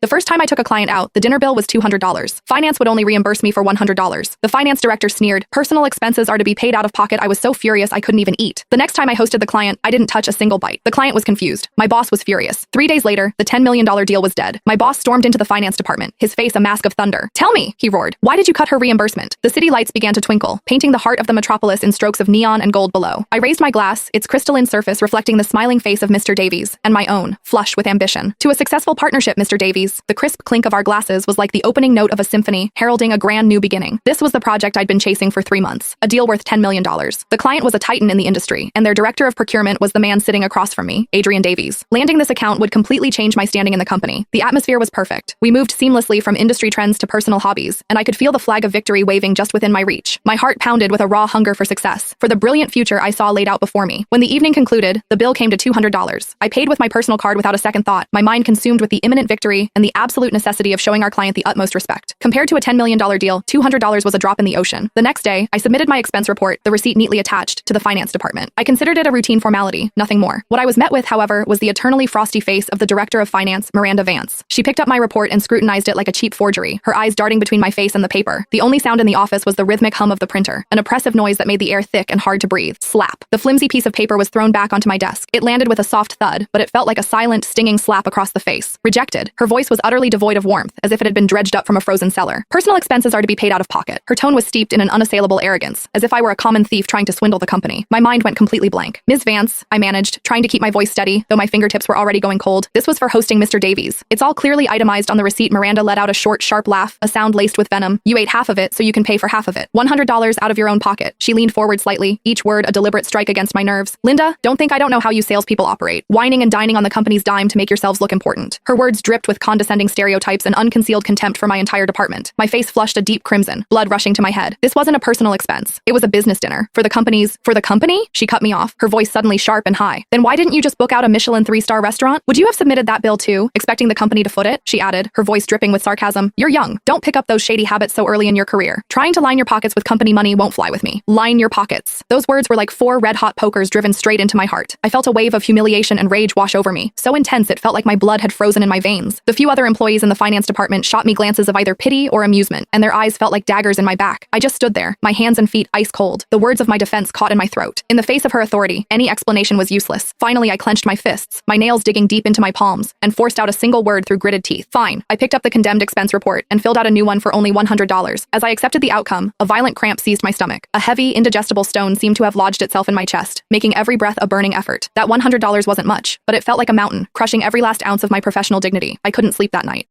The first time I took a client out, the dinner bill was $200. Finance would only reimburse me for $100. The finance director sneered, "Personal expenses are to be paid out of pocket." I was so furious I couldn't even eat. The next time I hosted the client, I didn't touch a single bite. The client was confused. My boss was furious. 3 days later, the $10 million deal was dead. My boss stormed into the finance department, his face a mask of thunder. "Tell me," he roared, "why did you cut her reimbursement?" The city lights began to twinkle, painting the heart of the metropolis in strokes of neon and gold below. I raised my glass, its crystalline surface reflecting the smiling face of Mr. Davies, and my own, flush with ambition. "To a successful partnership, Mr. Davies." The crisp clink of our glasses was like the opening note of a symphony, heralding a grand new beginning. This was the project I'd been chasing for 3 months, a deal worth $10 million. The client was a titan in the industry, and their director of procurement was the man sitting across from me, Adrian Davies. Landing this account would completely change my standing in the company. The atmosphere was perfect. We moved seamlessly from industry trends to personal hobbies, and I could feel the flag of victory waving just within my reach. My heart pounded with a raw hunger for success, for the brilliant future I saw laid out before me. When the evening concluded, the bill came to $200. I paid with my personal card without a second thought, my mind consumed with the imminent victory and the absolute necessity of showing our client the utmost respect. Compared to a $10 million deal, $200 was a drop in the ocean. The next day, I submitted my expense report, the receipt neatly attached, to the finance department. I considered it a routine formality, nothing more. What I was met with, however, was the eternally frosty face of the director of finance, Miranda Vance. She picked up my report and scrutinized it like a cheap forgery, her eyes darting between my face and the paper. The only sound in the office was the rhythmic hum of the printer, an oppressive noise that made the air thick and hard to breathe. Slap. The flimsy piece of paper was thrown back onto my desk. It landed with a soft thud, but it felt like a silent, stinging slap across the face. Rejected. Her voice was utterly devoid of warmth, as if it had been dredged up from a frozen cellar. "Personal expenses are to be paid out of pocket." Her tone was steeped in an unassailable arrogance, as if I were a common thief trying to swindle the company. My mind went completely blank. "Ms. Vance," I managed, trying to keep my voice steady, though my fingertips were already going cold. "This was for hosting Mr. Davies. It's all clearly itemized on the receipt." Miranda let out a short, sharp laugh, a sound laced with venom. "You ate half of it, so you can pay for half of it. $100 out of your own pocket." She leaned forward slightly, each word a deliberate strike against my nerves. "Linda, don't think I don't know how you salespeople operate. Whining and dining on the company's dime to make yourselves look important." Her words dripped with condescending stereotypes and unconcealed contempt for my entire department. My face flushed a deep crimson, blood rushing to my head. This wasn't a personal expense. It was a business dinner. For the company's— For the company? She cut me off, her voice suddenly sharp and high. "Then why didn't you just book out a Michelin 3-star restaurant? Would you have submitted that bill too, expecting the company to foot it?" She added, her voice dripping with sarcasm. "You're young. Don't pick up those shady habits so early in your career. Trying to line your pockets with company money won't fly with me. Line your pockets." Those words were like 4 red-hot pokers driven straight into my heart. I felt a wave of humiliation and rage wash over me, so intense it felt like my blood had frozen in my veins. The few other employees in the finance department shot me glances of either pity or amusement, and their eyes felt like daggers in my back. I just stood there, my hands and feet ice cold, the words of my defense caught in my throat. In the face of her authority, any explanation was useless. Finally, I clenched my fists, my nails digging deep into my palms, and forced out a single word through gritted teeth. "Fine." I picked up the condemned expense report and filled out a new one for only $100. As I accepted the outcome, a violent cramp seized my stomach. A heavy, indigestible stone seemed to have lodged itself in my chest, making every breath a burning effort. That $100 wasn't much, but it felt like a mountain, crushing every last ounce of my professional dignity. I couldn't sleep that night.